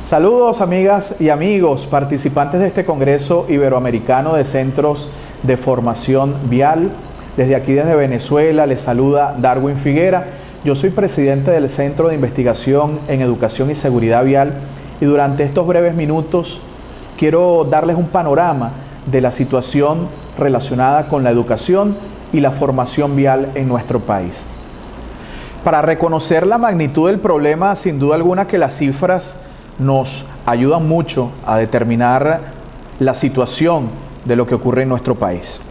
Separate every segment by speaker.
Speaker 1: Saludos amigas y amigos, participantes de este Congreso Iberoamericano de Centros de Formación Vial. Desde aquí, desde Venezuela, les saluda Darwin Figuera. Yo soy presidente del Centro de Investigación en Educación y Seguridad Vial y durante estos breves minutos quiero darles un panorama de la situación relacionada con la educación y la formación vial en nuestro país. Para reconocer la magnitud del problema, sin duda alguna que las cifras nos ayudan mucho a determinar la situación de lo que ocurre en nuestro país.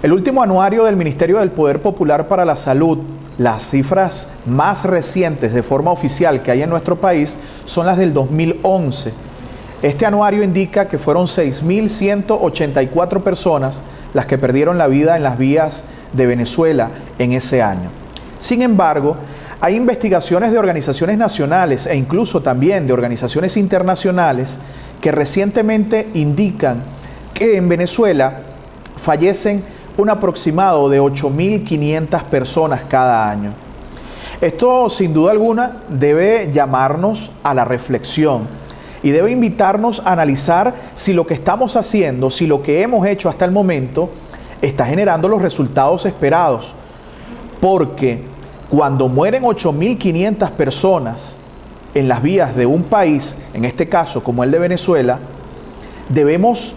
Speaker 1: El último anuario del Ministerio del Poder Popular para la Salud, las cifras más recientes de forma oficial que hay en nuestro país son las del 2011. Este anuario indica que fueron 6.184 personas las que perdieron la vida en las vías de Venezuela en ese año. Sin embargo, hay investigaciones de organizaciones nacionales e incluso también de organizaciones internacionales que recientemente indican que en Venezuela fallecen un aproximado de 8.500 personas cada año. Esto, sin duda alguna, debe llamarnos a la reflexión y debe invitarnos a analizar si lo que estamos haciendo, si lo que hemos hecho hasta el momento, está generando los resultados esperados. Porque cuando mueren 8.500 personas en las vías de un país, en este caso como el de Venezuela, debemos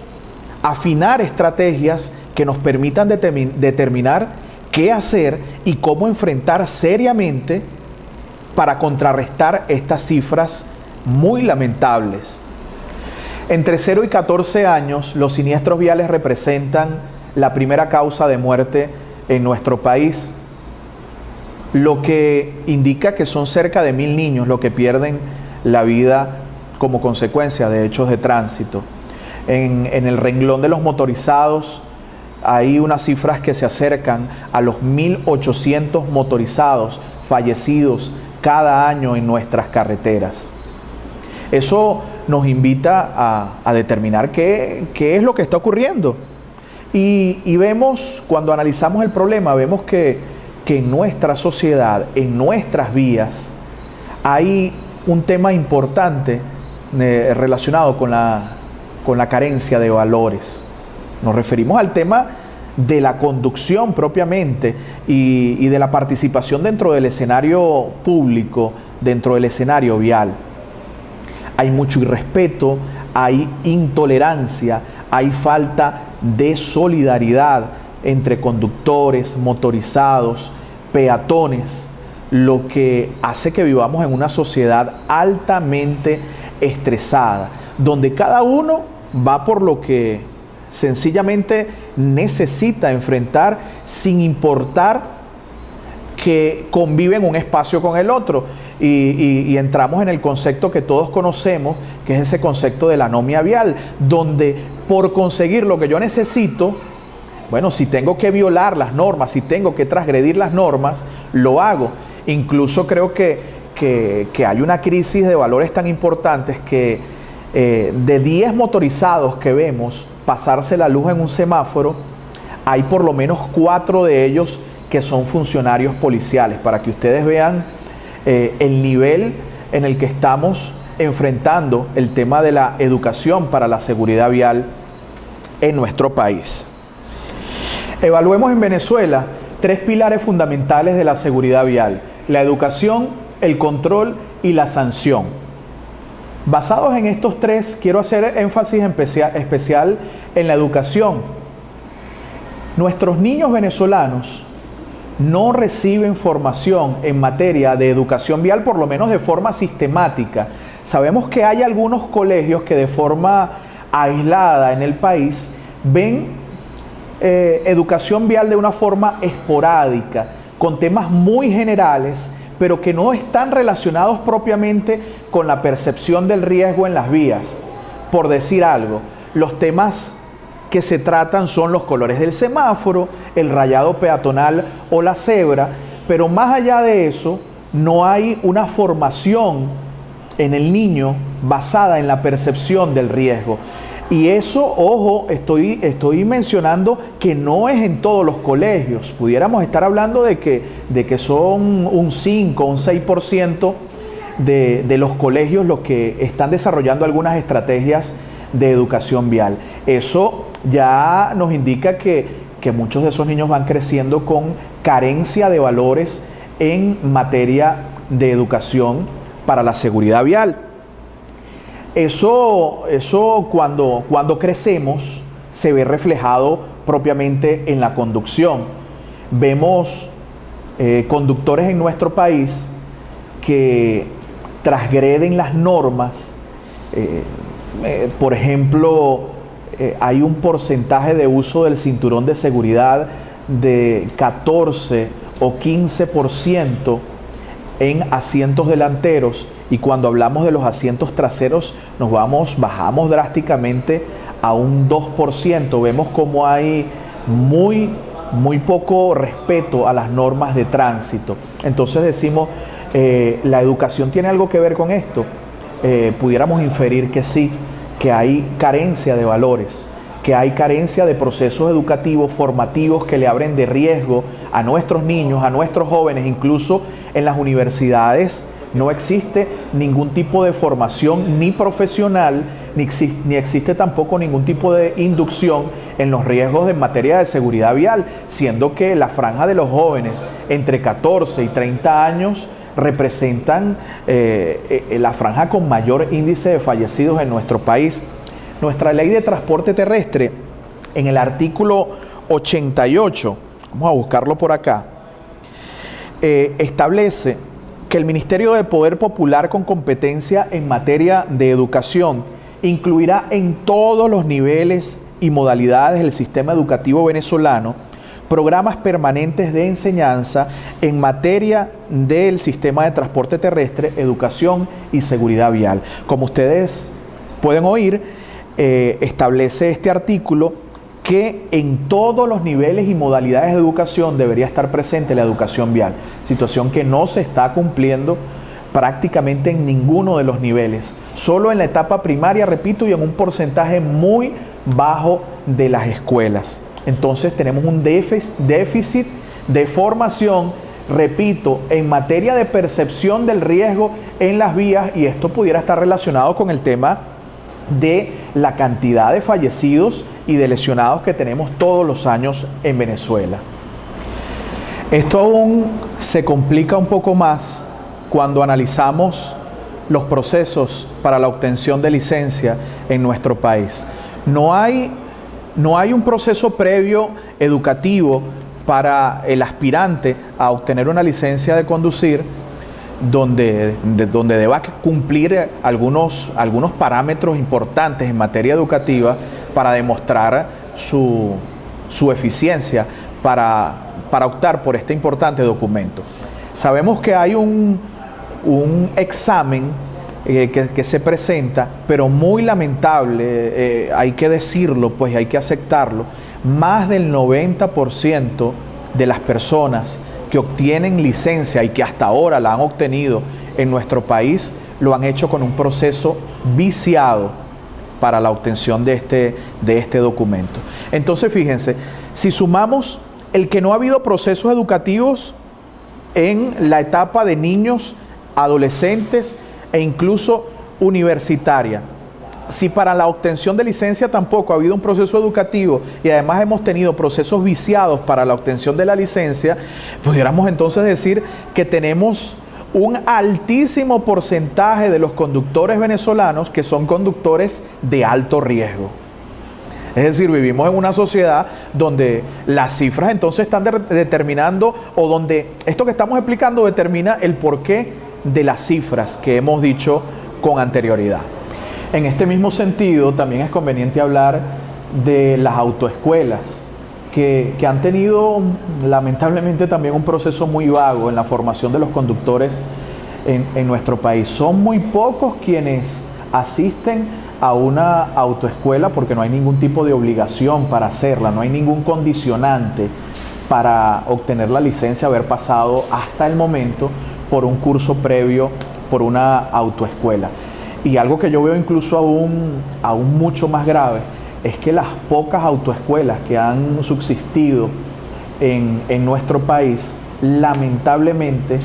Speaker 1: afinar estrategias que nos permitan determinar qué hacer y cómo enfrentar seriamente para contrarrestar estas cifras muy lamentables. Entre 0 y 14 años, los siniestros viales representan la primera causa de muerte en nuestro país, lo que indica que son cerca de 1.000 niños los que pierden la vida como consecuencia de hechos de tránsito. En el renglón de los motorizados hay unas cifras que se acercan a los 1.800 motorizados fallecidos cada año en nuestras carreteras. Eso nos invita a determinar qué es lo que está ocurriendo. Y vemos, cuando analizamos el problema, vemos que en nuestra sociedad, en nuestras vías, hay un tema importante relacionado con la carencia de valores. Nos referimos al tema de la conducción propiamente y de la participación dentro del escenario público, dentro del escenario vial. Hay mucho irrespeto, hay intolerancia, hay falta de solidaridad entre conductores, motorizados, peatones, lo que hace que vivamos en una sociedad altamente estresada, donde cada uno va por lo que sencillamente necesita enfrentar sin importar que convive en un espacio con el otro. Y entramos en el concepto que todos conocemos, que es ese concepto de la anomia vial, donde por conseguir lo que yo necesito, bueno, si tengo que violar las normas, si tengo que transgredir las normas, lo hago. Incluso creo que hay una crisis de valores tan importantes que de 10 motorizados que vemos pasarse la luz en un semáforo, hay por lo menos 4 de ellos que son funcionarios policiales, para que ustedes vean el nivel en el que estamos enfrentando el tema de la educación para la seguridad vial en nuestro país. Evaluemos en Venezuela 3 pilares fundamentales de la seguridad vial: la educación, el control y la sanción. Basados en estos 3, quiero hacer énfasis especial en la educación. Nuestros niños venezolanos no reciben formación en materia de educación vial, por lo menos de forma sistemática. Sabemos que hay algunos colegios que de forma aislada en el país ven educación vial de una forma esporádica, con temas muy generales, pero que no están relacionados propiamente con la percepción del riesgo en las vías. Por decir algo, los temas que se tratan son los colores del semáforo, el rayado peatonal o la cebra, pero más allá de eso, no hay una formación en el niño basada en la percepción del riesgo. Y eso, ojo, estoy mencionando que no es en todos los colegios. Pudiéramos estar hablando de que son un 5, un 6% de los colegios los que están desarrollando algunas estrategias de educación vial. Eso ya nos indica que muchos de esos niños van creciendo con carencia de valores en materia de educación para la seguridad vial. Eso cuando crecemos se ve reflejado propiamente en la conducción. Vemos conductores en nuestro país que transgreden las normas. Por ejemplo, hay un porcentaje de uso del cinturón de seguridad de 14 o 15% en asientos delanteros, y cuando hablamos de los asientos traseros bajamos drásticamente a un 2%. Vemos como hay muy poco respeto a las normas de tránsito. Entonces decimos, ¿la educación tiene algo que ver con esto? Pudiéramos inferir que sí, que hay carencia de valores, que hay carencia de procesos educativos, formativos que le abren de riesgo a nuestros niños, a nuestros jóvenes. Incluso en las universidades no existe ningún tipo de formación ni profesional, ni existe tampoco ningún tipo de inducción en los riesgos en materia de seguridad vial, siendo que la franja de los jóvenes entre 14 y 30 años representan la franja con mayor índice de fallecidos en nuestro país. Nuestra ley de transporte terrestre, en el artículo 88, vamos a buscarlo por acá, establece que el Ministerio de Poder Popular con competencia en materia de educación incluirá en todos los niveles y modalidades del sistema educativo venezolano programas permanentes de enseñanza en materia del sistema de transporte terrestre, educación y seguridad vial. Como ustedes pueden oír, establece este artículo que en todos los niveles y modalidades de educación debería estar presente la educación vial, situación que no se está cumpliendo prácticamente en ninguno de los niveles, solo en la etapa primaria, repito, y en un porcentaje muy bajo de las escuelas. Entonces tenemos un déficit de formación, repito, en materia de percepción del riesgo en las vías, y esto pudiera estar relacionado con el tema de la cantidad de fallecidos y de lesionados que tenemos todos los años en Venezuela. Esto aún se complica un poco más cuando analizamos los procesos para la obtención de licencia en nuestro país. No hay un proceso previo educativo para el aspirante a obtener una licencia de conducir donde deba cumplir algunos parámetros importantes en materia educativa para demostrar su eficiencia para optar por este importante documento. Sabemos que hay un examen que se presenta, pero muy lamentable, hay que decirlo, pues hay que aceptarlo, más del 90% de las personas que obtienen licencia y que hasta ahora la han obtenido en nuestro país, lo han hecho con un proceso viciado para la obtención de este documento. Entonces, fíjense, si sumamos el que no ha habido procesos educativos en la etapa de niños, adolescentes e incluso universitaria, si para la obtención de licencia tampoco ha habido un proceso educativo y además hemos tenido procesos viciados para la obtención de la licencia, pudiéramos entonces decir que tenemos un altísimo porcentaje de los conductores venezolanos que son conductores de alto riesgo. Es decir, vivimos en una sociedad donde las cifras entonces están determinando, o donde esto que estamos explicando determina el porqué de las cifras que hemos dicho con anterioridad. En este mismo sentido, también es conveniente hablar de las autoescuelas, que han tenido lamentablemente también un proceso muy vago en la formación de los conductores en nuestro país. Son muy pocos quienes asisten a una autoescuela porque no hay ningún tipo de obligación para hacerla, no hay ningún condicionante para obtener la licencia, haber pasado hasta el momento por un curso previo, por una autoescuela. Y algo que yo veo incluso aún mucho más grave es que las pocas autoescuelas que han subsistido en nuestro país lamentablemente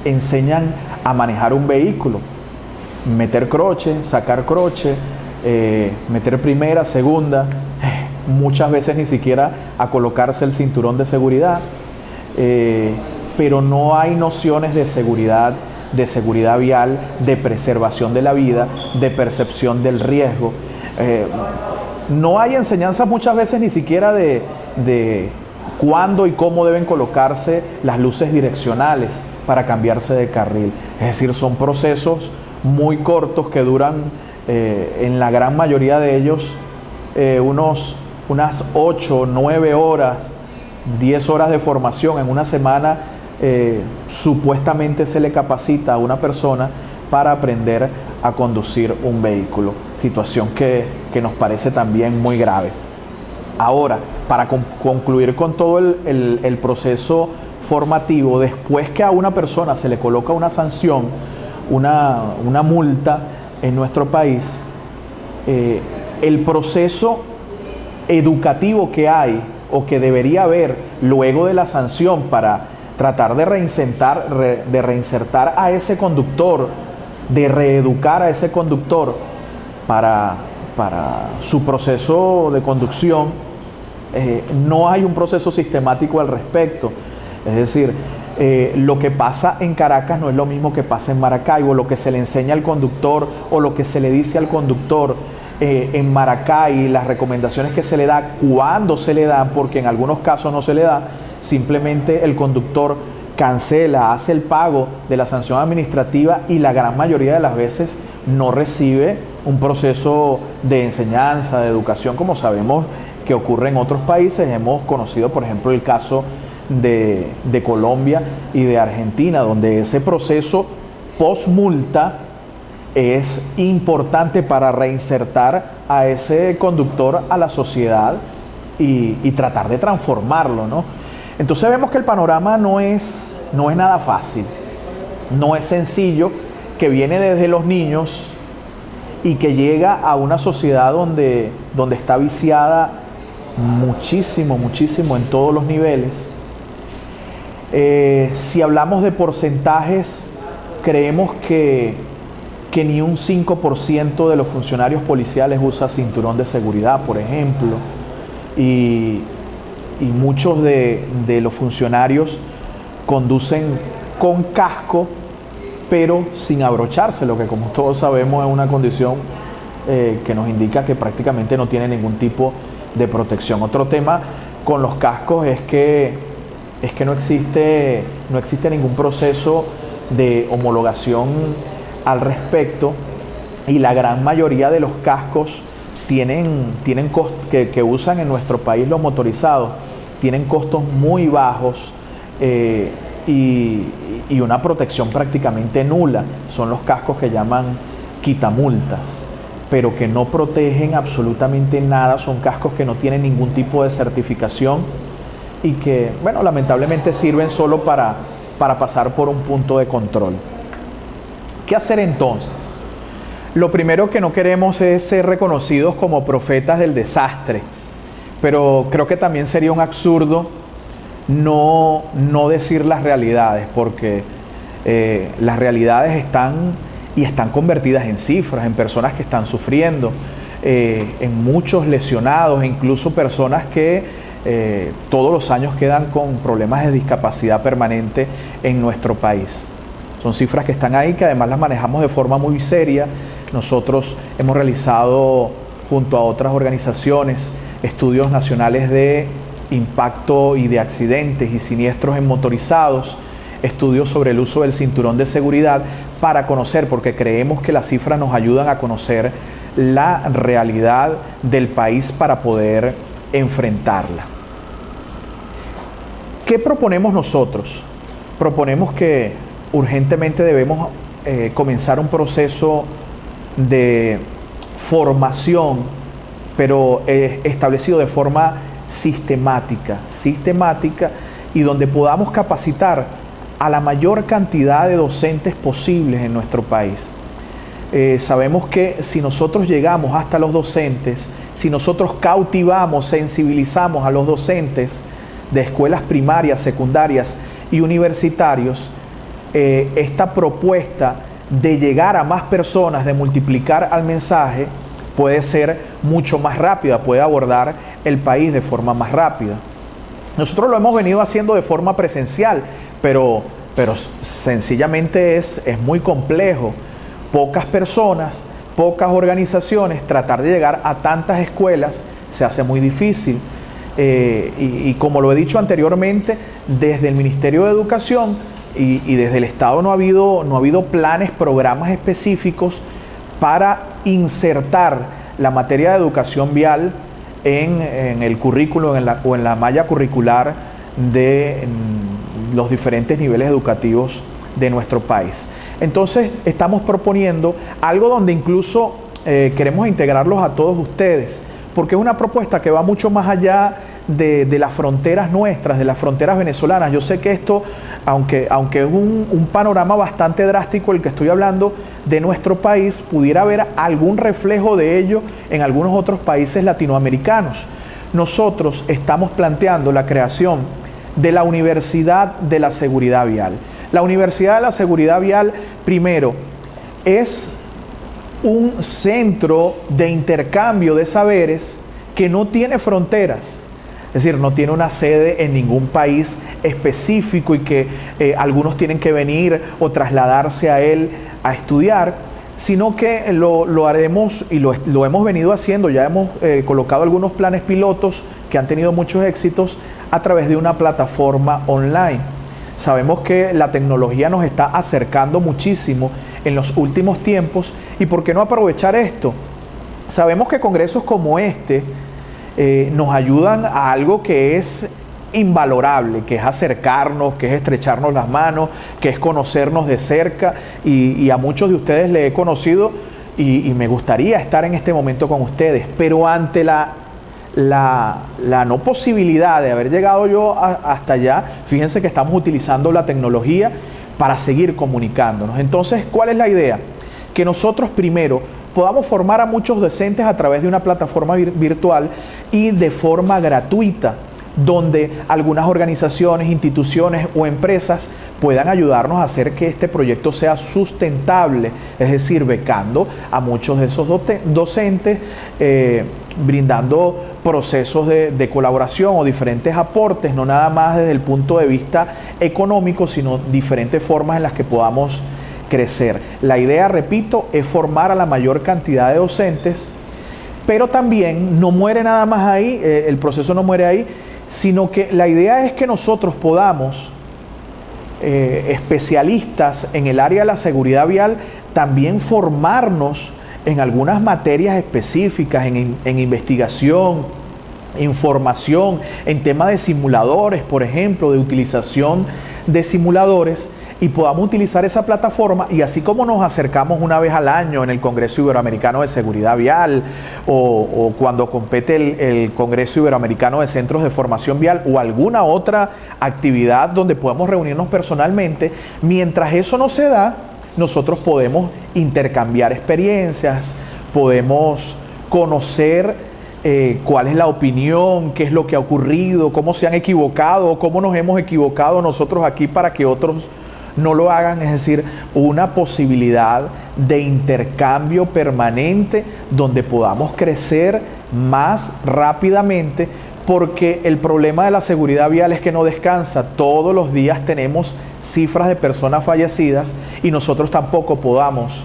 Speaker 1: enseñan a manejar un vehículo, meter croche, sacar croche, meter primera, segunda, muchas veces ni siquiera a colocarse el cinturón de seguridad, pero no hay nociones de seguridad vial, de preservación de la vida, de percepción del riesgo. No hay enseñanza muchas veces ni siquiera de cuándo y cómo deben colocarse las luces direccionales para cambiarse de carril. Es decir, son procesos muy cortos que duran, en la gran mayoría de ellos, unas 8, 9 horas, 10 horas de formación en una semana. Supuestamente se le capacita a una persona para aprender a conducir un vehículo, situación que nos parece también muy grave. Ahora, para concluir con todo el proceso formativo, después que a una persona se le coloca una sanción, una multa en nuestro país, el proceso educativo que hay o que debería haber luego de la sanción para tratar de reinsertar a ese conductor, de reeducar a ese conductor para su proceso de conducción, no hay un proceso sistemático al respecto. Es decir, lo que pasa en Caracas no es lo mismo que pasa en Maracaibo. Lo que se le enseña al conductor o lo que se le dice al conductor en Maracay, las recomendaciones que se le da, cuando se le da, porque en algunos casos no se le da, simplemente el conductor cancela, hace el pago de la sanción administrativa y la gran mayoría de las veces no recibe un proceso de enseñanza, de educación, como sabemos que ocurre en otros países. Hemos conocido, por ejemplo, el caso de Colombia y de Argentina, donde ese proceso post-multa es importante para reinsertar a ese conductor a la sociedad y tratar de transformarlo, ¿no? Entonces vemos que el panorama no es nada fácil, no es sencillo, que viene desde los niños y que llega a una sociedad donde está viciada muchísimo en todos los niveles. Si hablamos de porcentajes, creemos que ni un 5% de los funcionarios policiales usa cinturón de seguridad, por ejemplo, y muchos de los funcionarios conducen con casco, pero sin abrocharse, lo que, como todos sabemos, es una condición que nos indica que prácticamente no tiene ningún tipo de protección. Otro tema con los cascos es que no existe ningún proceso de homologación al respecto, y la gran mayoría de los cascos que usan en nuestro país los motorizados tienen costos muy bajos y una protección prácticamente nula. Son los cascos que llaman quitamultas, pero que no protegen absolutamente nada. Son cascos que no tienen ningún tipo de certificación y que, bueno, lamentablemente sirven solo para pasar por un punto de control. ¿Qué hacer entonces? Lo primero que no queremos es ser reconocidos como profetas del desastre, pero creo que también sería un absurdo no decir las realidades, porque las realidades están convertidas en cifras, en personas que están sufriendo, en muchos lesionados, e incluso personas que todos los años quedan con problemas de discapacidad permanente en nuestro país. Son cifras que están ahí, que además las manejamos de forma muy seria. Nosotros hemos realizado, junto a otras organizaciones, estudios nacionales de impacto y de accidentes y siniestros en motorizados, estudios sobre el uso del cinturón de seguridad, para conocer, porque creemos que las cifras nos ayudan a conocer la realidad del país para poder enfrentarla. ¿Qué proponemos nosotros? Proponemos que urgentemente debemos comenzar un proceso de formación, pero establecido de forma sistemática, y donde podamos capacitar a la mayor cantidad de docentes posibles en nuestro país. Sabemos que si nosotros llegamos hasta los docentes, si nosotros cautivamos, sensibilizamos a los docentes de escuelas primarias, secundarias y universitarios, esta propuesta de llegar a más personas, de multiplicar al mensaje, puede ser mucho más rápida, puede abordar el país de forma más rápida. Nosotros lo hemos venido haciendo de forma presencial, pero sencillamente es muy complejo. Pocas personas, pocas organizaciones, tratar de llegar a tantas escuelas se hace muy difícil. Y como lo he dicho anteriormente, desde el Ministerio de Educación y desde el Estado no ha habido planes, programas específicos para insertar la materia de educación vial en el currículo o en la malla curricular de los diferentes niveles educativos de nuestro país. Entonces estamos proponiendo algo donde incluso queremos integrarlos a todos ustedes, porque es una propuesta que va mucho más allá de las fronteras nuestras, de las fronteras venezolanas. Yo sé que esto, aunque es un panorama bastante drástico el que estoy hablando de nuestro país, pudiera haber algún reflejo de ello en algunos otros países latinoamericanos. Nosotros estamos planteando la creación de la Universidad de la Seguridad Vial. La Universidad de la Seguridad Vial, primero, es un centro de intercambio de saberes que no tiene fronteras. Es decir, no tiene una sede en ningún país específico y que algunos tienen que venir o trasladarse a él a estudiar, sino que lo haremos y lo hemos venido haciendo. Ya hemos colocado algunos planes pilotos que han tenido muchos éxitos a través de una plataforma online. Sabemos que la tecnología nos está acercando muchísimo en los últimos tiempos, y ¿por qué no aprovechar esto? Sabemos que congresos como este nos ayudan a algo que es invalorable, que es acercarnos, que es estrecharnos las manos, que es conocernos de cerca, y a muchos de ustedes les he conocido y me gustaría estar en este momento con ustedes, pero ante la no posibilidad de haber llegado yo hasta allá, fíjense que estamos utilizando la tecnología para seguir comunicándonos. Entonces, ¿cuál es la idea? Que nosotros primero podamos formar a muchos docentes a través de una plataforma virtual y de forma gratuita, donde algunas organizaciones, instituciones o empresas puedan ayudarnos a hacer que este proyecto sea sustentable, es decir, becando a muchos de esos docentes, brindando procesos de colaboración o diferentes aportes, no nada más desde el punto de vista económico, sino diferentes formas en las que podamos crecer. La idea, repito, es formar a la mayor cantidad de docentes, pero también no muere nada más ahí, el proceso no muere ahí, sino que la idea es que nosotros podamos, especialistas en el área de la seguridad vial, también formarnos en algunas materias específicas, en investigación, información, en tema de simuladores, por ejemplo, de utilización de simuladores, y podamos utilizar esa plataforma, y así como nos acercamos una vez al año en el Congreso Iberoamericano de Seguridad Vial o cuando compete el Congreso Iberoamericano de Centros de Formación Vial o alguna otra actividad donde podamos reunirnos personalmente, mientras eso no se da, nosotros podemos intercambiar experiencias, podemos conocer cuál es la opinión, qué es lo que ha ocurrido, cómo se han equivocado o cómo nos hemos equivocado nosotros aquí para que otros no lo hagan. Es decir, una posibilidad de intercambio permanente donde podamos crecer más rápidamente, porque el problema de la seguridad vial es que no descansa. Todos los días tenemos cifras de personas fallecidas y nosotros tampoco podemos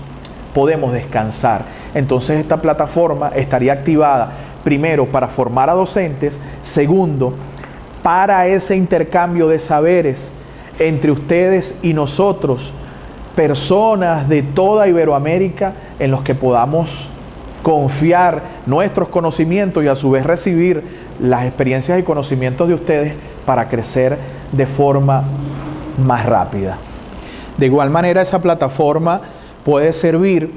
Speaker 1: descansar. Entonces esta plataforma estaría activada primero para formar a docentes, segundo para ese intercambio de saberes entre ustedes y nosotros, personas de toda Iberoamérica en los que podamos confiar nuestros conocimientos y a su vez recibir las experiencias y conocimientos de ustedes para crecer de forma más rápida. De igual manera, esa plataforma puede servir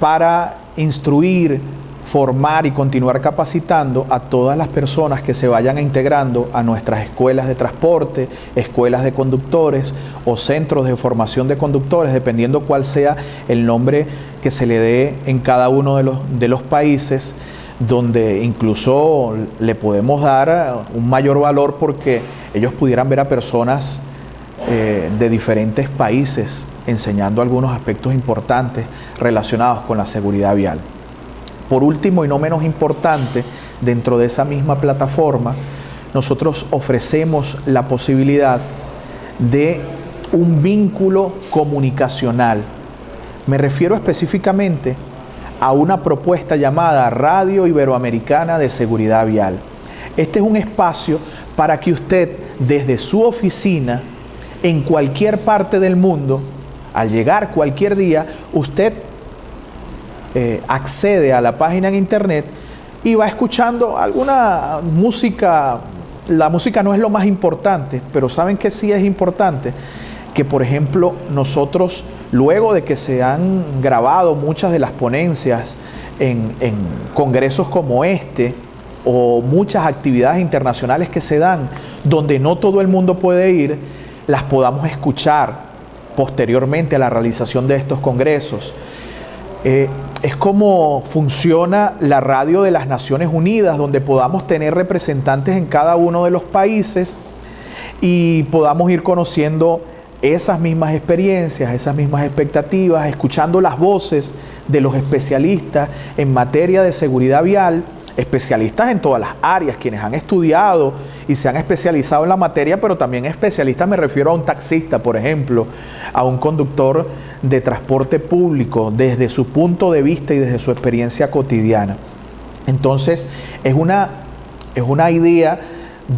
Speaker 1: para instruir, formar y continuar capacitando a todas las personas que se vayan integrando a nuestras escuelas de transporte, escuelas de conductores o centros de formación de conductores, dependiendo cuál sea el nombre que se le dé en cada uno de los países, donde incluso le podemos dar un mayor valor porque ellos pudieran ver a personas de diferentes países, enseñando algunos aspectos importantes relacionados con la seguridad vial. Por último y no menos importante, dentro de esa misma plataforma, nosotros ofrecemos la posibilidad de un vínculo comunicacional. Me refiero específicamente a una propuesta llamada Radio Iberoamericana de Seguridad Vial. Este es un espacio para que usted, desde su oficina, en cualquier parte del mundo, al llegar cualquier día, usted accede a la página en internet y va escuchando alguna música. La música no es lo más importante, pero ¿saben qué sí es importante? Que, por ejemplo, nosotros, luego de que se han grabado muchas de las ponencias en congresos como este, o muchas actividades internacionales que se dan, donde no todo el mundo puede ir, las podamos escuchar posteriormente a la realización de estos congresos. Es como funciona la radio de las Naciones Unidas, donde podamos tener representantes en cada uno de los países y podamos ir conociendo esas mismas experiencias, esas mismas expectativas, escuchando las voces de los especialistas en materia de seguridad vial, especialistas en todas las áreas, quienes han estudiado y se han especializado en la materia, pero también especialistas, me refiero a un taxista, por ejemplo, a un conductor de transporte público, desde su punto de vista y desde su experiencia cotidiana. Entonces, es una idea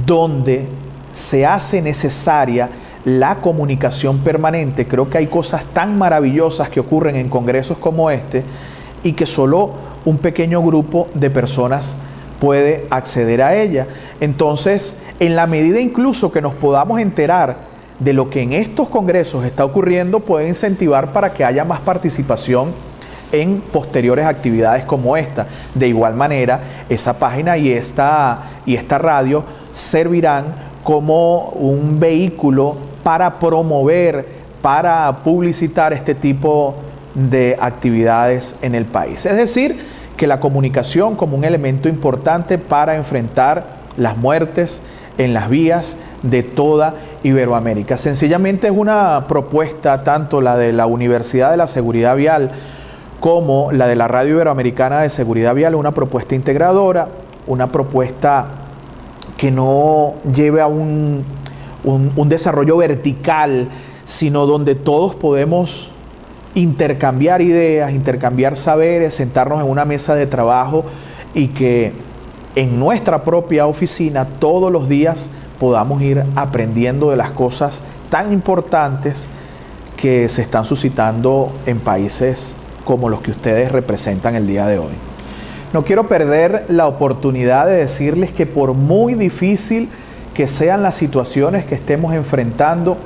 Speaker 1: donde se hace necesaria la comunicación permanente. Creo que hay cosas tan maravillosas que ocurren en congresos como este y que solo un pequeño grupo de personas puede acceder a ella. Entonces, en la medida incluso que nos podamos enterar de lo que en estos congresos está ocurriendo, puede incentivar para que haya más participación en posteriores actividades como esta. De igual manera, esa página y esta radio servirán como un vehículo para promover, para publicitar este tipo de actividades en el país. Es decir, que la comunicación como un elemento importante para enfrentar las muertes en las vías de toda Iberoamérica. Sencillamente es una propuesta, tanto la de la Universidad de la Seguridad Vial como la de la Radio Iberoamericana de Seguridad Vial, una propuesta integradora, una propuesta que no lleve a un desarrollo vertical, sino donde todos podemos intercambiar ideas, intercambiar saberes, sentarnos en una mesa de trabajo y que en nuestra propia oficina todos los días podamos ir aprendiendo de las cosas tan importantes que se están suscitando en países como los que ustedes representan el día de hoy. No quiero perder la oportunidad de decirles que por muy difícil que sean las situaciones que estemos enfrentando,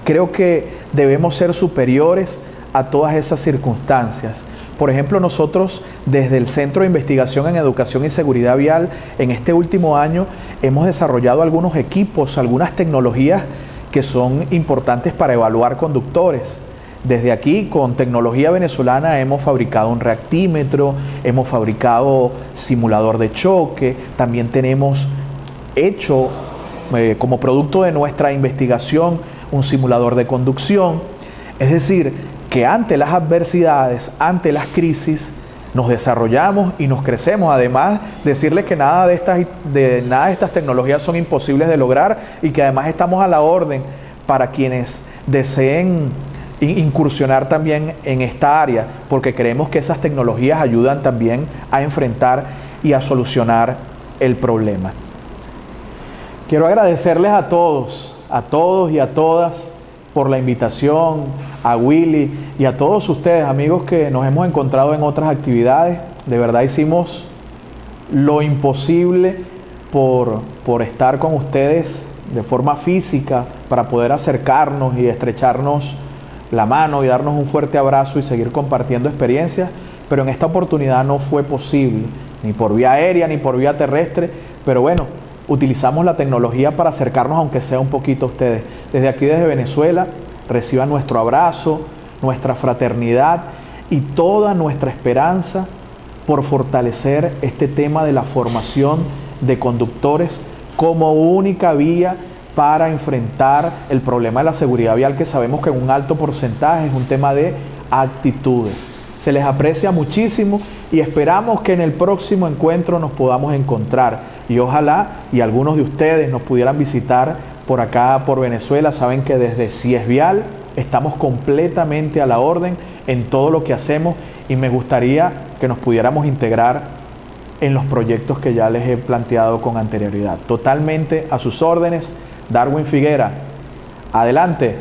Speaker 1: creo que debemos ser superiores a todas esas circunstancias. Por ejemplo, nosotros desde el Centro de Investigación en Educación y Seguridad Vial, en este último año hemos desarrollado algunos equipos, algunas tecnologías que son importantes para evaluar conductores. Desde aquí, con tecnología venezolana, hemos fabricado un reactímetro, hemos fabricado simulador de choque, también tenemos hecho, como producto de nuestra investigación, un simulador de conducción. Es decir, que ante las adversidades, ante las crisis, nos desarrollamos y nos crecemos. Además, decirles que nada de estas tecnologías son imposibles de lograr y que además estamos a la orden para quienes deseen incursionar también en esta área, porque creemos que esas tecnologías ayudan también a enfrentar y a solucionar el problema. Quiero agradecerles a todos y a todas por la invitación, a Willy y a todos ustedes, amigos, que nos hemos encontrado en otras actividades. De verdad hicimos lo imposible por estar con ustedes de forma física, para poder acercarnos y estrecharnos la mano y darnos un fuerte abrazo y seguir compartiendo experiencias, pero en esta oportunidad no fue posible, ni por vía aérea ni por vía terrestre, pero bueno, utilizamos la tecnología para acercarnos aunque sea un poquito a ustedes. Desde aquí, desde Venezuela, reciban nuestro abrazo, nuestra fraternidad y toda nuestra esperanza por fortalecer este tema de la formación de conductores como única vía para enfrentar el problema de la seguridad vial, que sabemos que en un alto porcentaje es un tema de actitudes. Se les aprecia muchísimo y esperamos que en el próximo encuentro nos podamos encontrar. Y ojalá y algunos de ustedes nos pudieran visitar por acá, por Venezuela. Saben que desde CIES Vial estamos completamente a la orden en todo lo que hacemos y me gustaría que nos pudiéramos integrar en los proyectos que ya les he planteado con anterioridad. Totalmente a sus órdenes. Darwin Figuera, adelante.